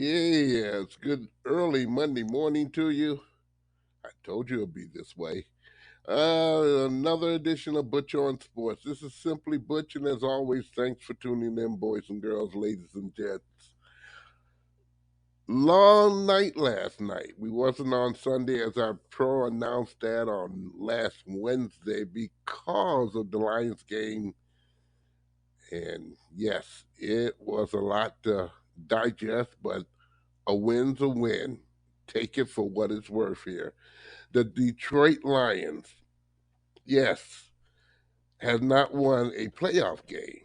Yeah, it's good early Monday morning to you. I told you it'd be this way. Another edition of Butch on Sports. This is simply Butch, and as always, thanks for tuning in, boys and girls, ladies and gents. Long night last night. We wasn't on Sunday as our pro announced that on last Wednesday because of the Lions game. And yes, it was a lot to digest, but a win's a win. Take it for what it's worth here. The Detroit Lions, yes, have not won a playoff game.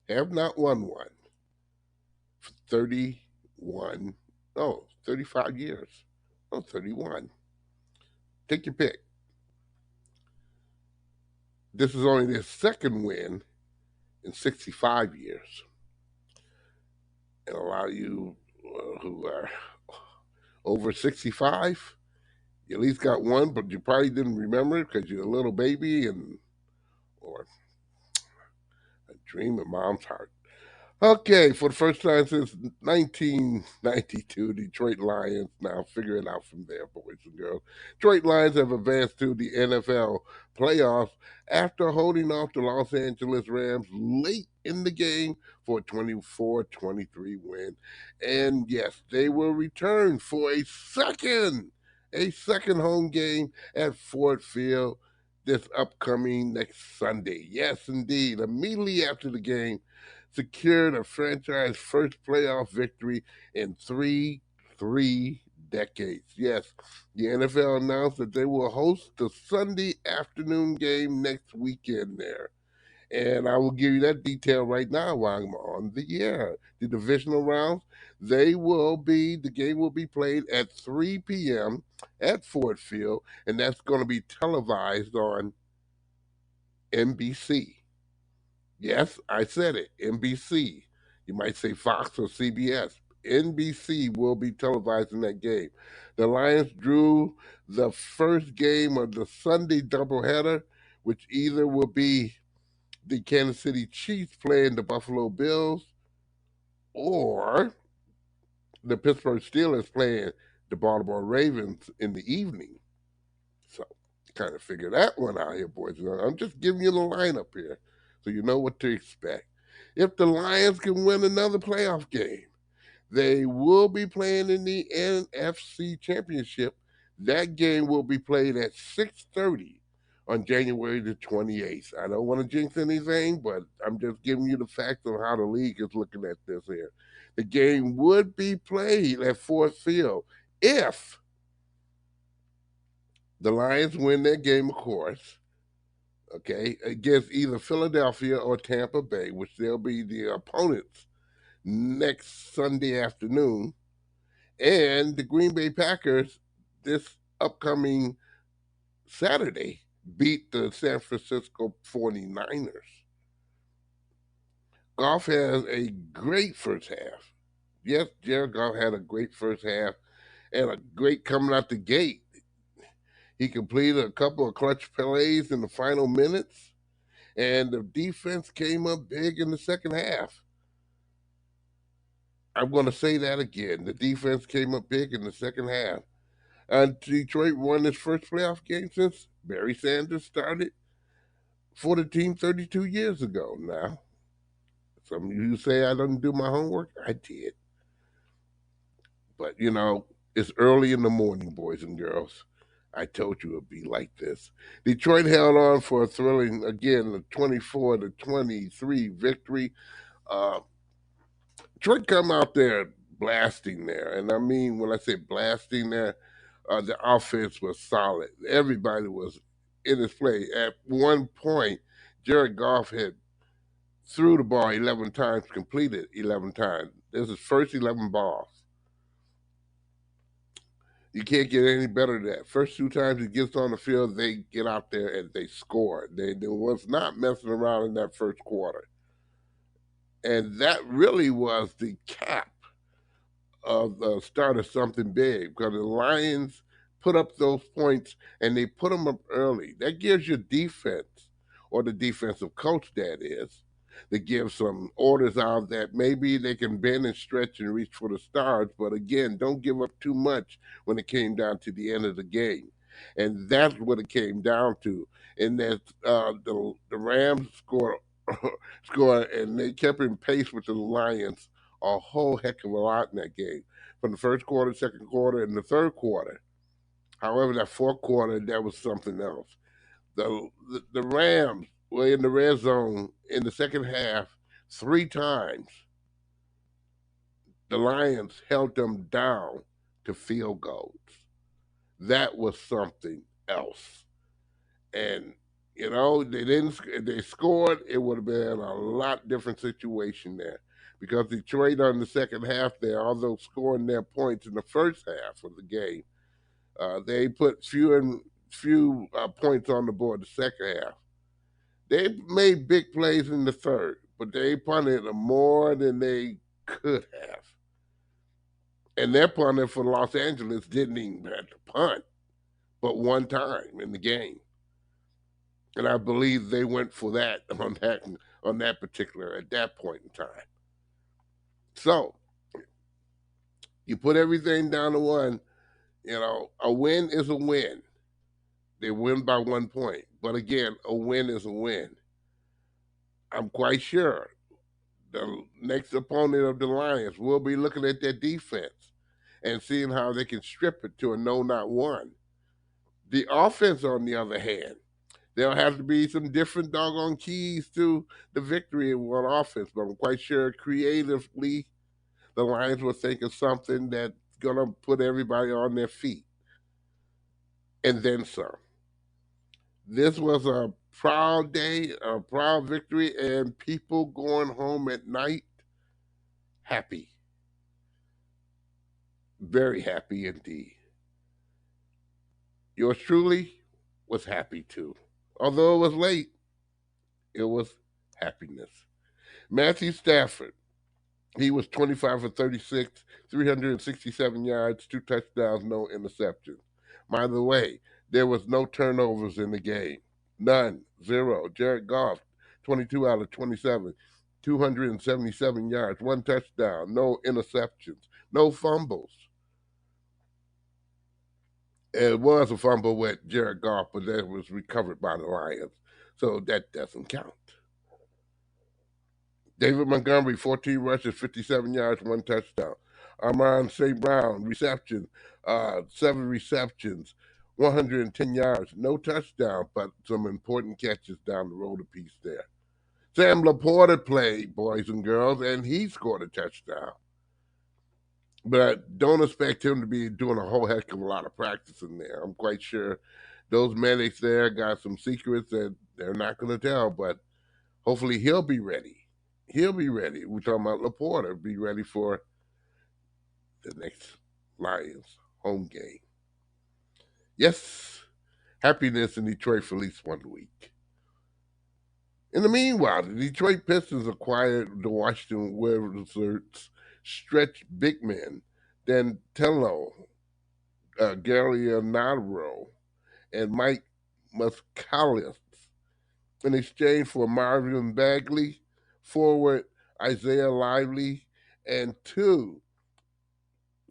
Have not won one for 31, oh, 35 years. Oh, 31. Take your pick. This is only their second win in 65 years. And a lot of you who are over 65, you at least got one, but you probably didn't remember it because you're a little baby and or a dream in mom's heart. Okay, for the first time since 1992, Detroit Lions, now figure it out from there, boys and girls. Detroit Lions have advanced to the NFL playoffs after holding off the Los Angeles Rams late in the game for a 24-23 win. And yes, they will return for a second home game at Ford Field this upcoming next Sunday. Yes, indeed. Immediately after the game, secured a franchise first playoff victory in three decades. Yes, the NFL announced that they will host the Sunday afternoon game next weekend there. And I will give you that detail right now while I'm on the air. The divisional rounds, the game will be played at 3 p.m. at Ford Field, and that's going to be televised on NBC. Yes, I said it. NBC. You might say Fox or CBS. NBC will be televising that game. The Lions drew the first game of the Sunday doubleheader, which either will be the Kansas City Chiefs playing the Buffalo Bills or the Pittsburgh Steelers playing the Baltimore Ravens in the evening. So, kind of figure that one out here, boys. I'm just giving you the lineup here so you know what to expect. If the Lions can win another playoff game, they will be playing in the NFC Championship. That game will be played at 6:30 on January the 28th. I don't want to jinx anything, but I'm just giving you the facts of how the league is looking at this here. The game would be played at Ford Field if the Lions win their game, of course, okay, against either Philadelphia or Tampa Bay, which they'll be the opponents next Sunday afternoon, and the Green Bay Packers this upcoming Saturday beat the San Francisco 49ers. Goff has a great first half. Yes, Jared Goff had a great first half and a great coming out the gate. He completed a couple of clutch plays in the final minutes, and the defense came up big in the second half. I'm going to say that again. The defense came up big in the second half. And Detroit won its first playoff game since Barry Sanders started for the team 32 years ago now. Some of you say I didn't do my homework. I did. But, it's early in the morning, boys and girls. I told you it'd be like this. Detroit held on for a thrilling, again, a 24-23 victory. Uh, Detroit come out there blasting there. And I mean, when I say blasting there, the offense was solid. Everybody was in his play. At one point, Jared Goff had threw the ball 11 times, completed 11 times. This is his first 11 balls. You can't get any better than that. First two times he gets on the field, they get out there and they score. They was not messing around in that first quarter. And that really was the cap of the start of something big because the Lions put up those points and they put them up early. That gives your defense, or the defensive coach, that is, to give some orders out that maybe they can bend and stretch and reach for the stars. But again, don't give up too much when it came down to the end of the game. And that's what it came down to. And that the Rams score, and they kept in pace with the Lions a whole heck of a lot in that game. From the first quarter, second quarter, and the third quarter. However, that fourth quarter, that was something else. The Rams were in the red zone in the second half three times. The Lions held them down to field goals. That was something else. And they didn't. If they scored, it would have been a lot different situation there, because Detroit on the second half there, although scoring their points in the first half of the game, they put few points on the board the second half. They made big plays in the third, but they punted more than they could have. And their punter for Los Angeles didn't even have to punt, but one time in the game. And I believe they went for that on that particular at that point in time. So you put everything down to one. A win is a win. They win by 1 point, but again, a win is a win. I'm quite sure the next opponent of the Lions will be looking at their defense and seeing how they can strip it to a no, not one. The offense, on the other hand, there'll have to be some different doggone keys to the victory on offense, but I'm quite sure creatively the Lions will think of something that's going to put everybody on their feet. And then some. This was a proud day, a proud victory, and people going home at night happy. Very happy indeed. Yours truly was happy too. Although it was late, it was happiness. Matthew Stafford, he was 25 for 36, 367 yards, 2 touchdowns, no interceptions. By the way, there was no turnovers in the game. None. Zero. Jared Goff, 22 out of 27, 277 yards, 1 touchdown, no interceptions, no fumbles. It was a fumble with Jared Goff, but that was recovered by the Lions. So that doesn't count. David Montgomery, 14 rushes, 57 yards, 1 touchdown. Amon St. Brown, reception, 7 receptions, 110 yards, no touchdown, but some important catches down the road a piece there. Sam Laporta played, boys and girls, and he scored a touchdown. But don't expect him to be doing a whole heck of a lot of practice in there. I'm quite sure those medics there got some secrets that they're not going to tell, but hopefully he'll be ready. He'll be ready. We're talking about Laporta, be ready for the next Lions home game. Yes, happiness in Detroit for at least 1 week. In the meanwhile, the Detroit Pistons acquired the Washington Wizards stretch big men, Danilo Gallinaro, and Mike Muscala in exchange for Marvin Bagley, forward Isaiah Lively, and 2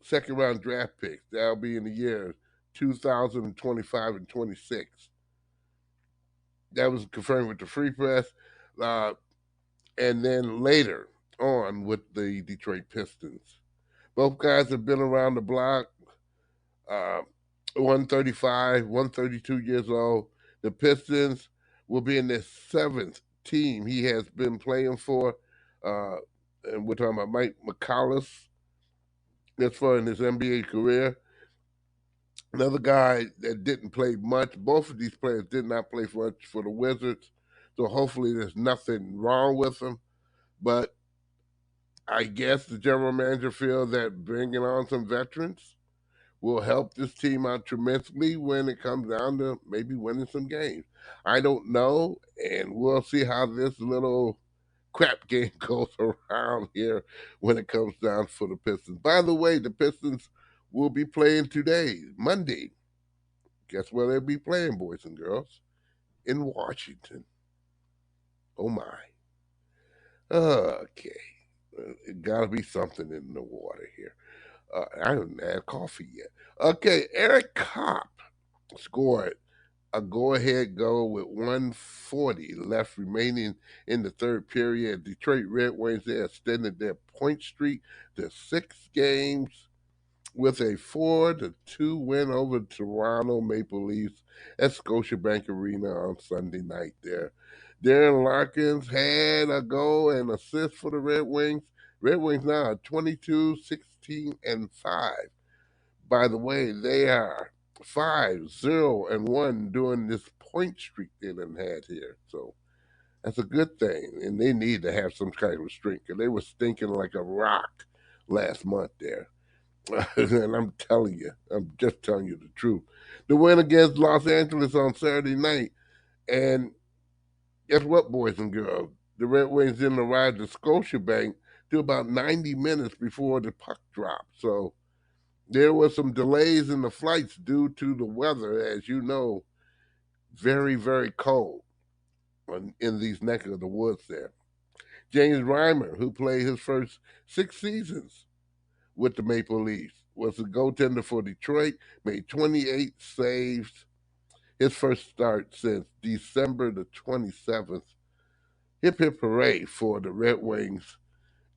second-round draft picks. That'll be in the years 2025 and 26. That was confirmed with the Free Press. And then later on with the Detroit Pistons. Both guys have been around the block. 135, 132 years old. The Pistons will be in their 7th team he has been playing for. And we're talking about Mike McCallus. That's far in his NBA career. Another guy that didn't play much. Both of these players did not play much for the Wizards. So hopefully there's nothing wrong with them. But I guess the general manager feels that bringing on some veterans will help this team out tremendously when it comes down to maybe winning some games. I don't know, and we'll see how this little crap game goes around here when it comes down for the Pistons. By the way, the Pistons will be playing today, Monday. Guess where they'll be playing, boys and girls? In Washington. Oh my. Okay. It got to be something in the water here. I haven't had coffee yet. Okay, Eric Kopp scored a go-ahead goal with 140 left remaining in the third period. Detroit Red Wings, they extended their point streak to 6 games with a 4-2 win over Toronto Maple Leafs at Scotiabank Arena on Sunday night there. Darren Larkins had a goal and assist for the Red Wings. Red Wings now are 22, 16, and 5. By the way, they are 5-0-1 during this point streak they done had here. So that's a good thing. And they need to have some kind of streak because they were stinking like a rock last month there. And I'm just telling you the truth. The win against Los Angeles on Saturday night. And guess what, boys and girls? The Red Wings didn't arrive to Scotiabank till about 90 minutes before the puck dropped. So there were some delays in the flights due to the weather, as you know, very, very cold in these neck of the woods there. James Reimer, who played his first 6 seasons with the Maple Leafs, was the goaltender for Detroit, made 28 saves, his first start since December the 27th. Hip hip hooray for the Red Wings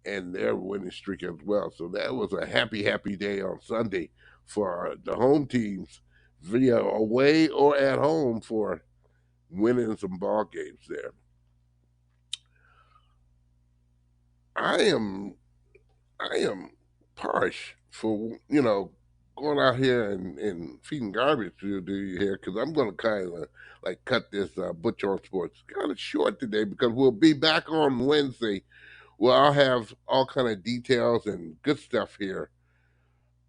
and their winning streak as well. So that was a happy, happy day on Sunday for the home teams, via away or at home, for winning some ball games there. I am I am harsh for going out here and feeding garbage to you here because I'm going to kind of like cut this Butch on Sports kind of short today because we'll be back on Wednesday. Well, I'll have all kind of details and good stuff here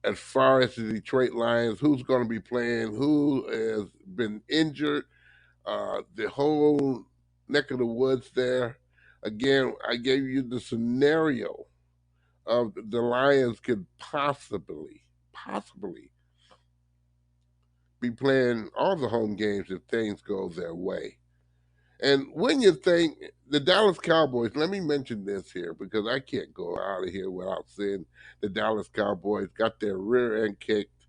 as far as the Detroit Lions, who's going to be playing, who has been injured, the whole neck of the woods there. Again, I gave you the scenario of the Lions could possibly be playing all the home games if things go their way. And when you think the Dallas Cowboys, let me mention this here because I can't go out of here without saying the Dallas Cowboys got their rear end kicked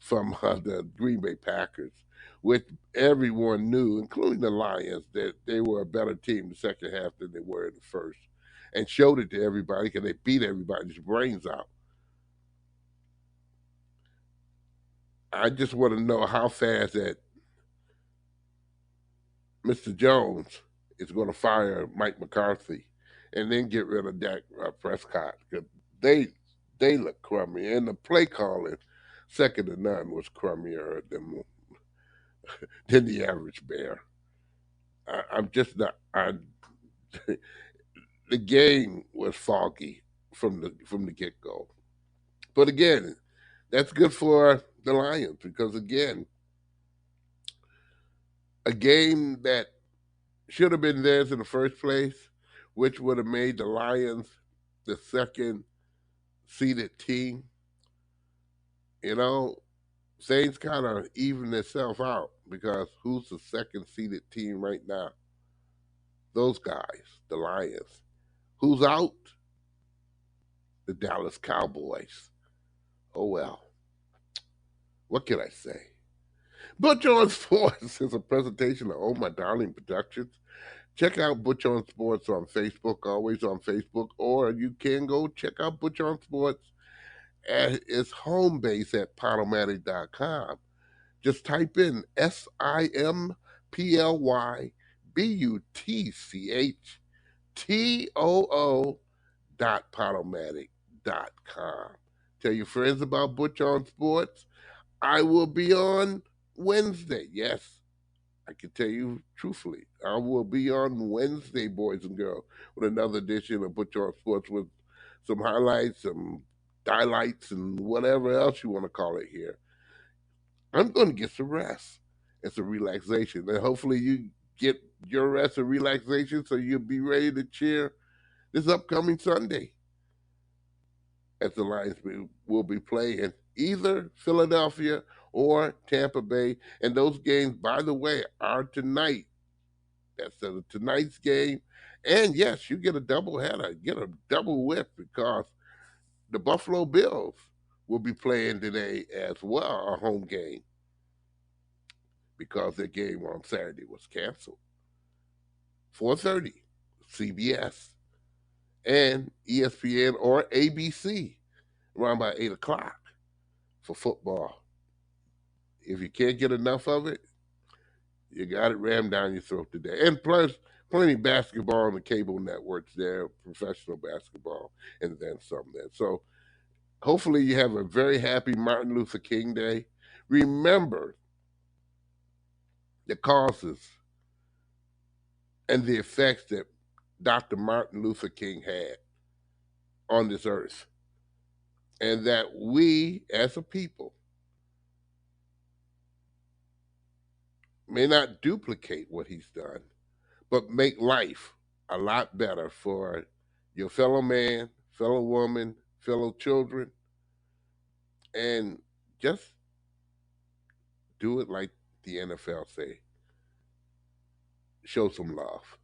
from the Green Bay Packers, which everyone knew, including the Lions, that they were a better team the second half than they were in the first, and showed it to everybody because they beat everybody's brains out. I just want to know how fast that Mr. Jones is going to fire Mike McCarthy and then get rid of Dak Prescott because they they look crummy, and the play calling, second to none, was crummier than the average bear. I'm just not. The game was foggy from the get go, but again, that's good for the Lions because again, a game that should have been theirs in the first place, which would have made the Lions the second seeded team. You know, things kind of even itself out because who's the second seeded team right now? Those guys, the Lions. Who's out? The Dallas Cowboys. Oh well, what can I say? Butch on Sports is a presentation of Oh My Darling Productions. Check out Butch on Sports on Facebook, always on Facebook, or you can go check out Butch on Sports at its home base at Podomatic.com. Just type in SIMPLYBUTCHTOO Podomatic.com. Tell your friends about Butch on Sports. I will be on Wednesday. Yes, I can tell you truthfully, I will be on Wednesday, boys and girls, with another edition of Butch on Sports with some highlights, some highlights, and whatever else you want to call it here. I'm going to get some rest and some relaxation. And hopefully you get your rest and relaxation so you'll be ready to cheer this upcoming Sunday as the Lions will be playing either Philadelphia or Tampa Bay. And those games, by the way, are tonight. That's tonight's game And yes, you get a double header, get a double whip because the Buffalo Bills will be playing today as well, a home game, because their game on Saturday was canceled. 4:30, CBS and ESPN or ABC around about 8 o'clock for football. If you can't get enough of it, you got it rammed down your throat today. And plus, plenty of basketball on the cable networks there, professional basketball, and then some there. So hopefully you have a very happy Martin Luther King Day. Remember the causes and the effects that Dr. Martin Luther King had on this earth. And that we, as a people, may not duplicate what he's done, but make life a lot better for your fellow man, fellow woman, fellow children, and just do it like the NFL say. Show some love.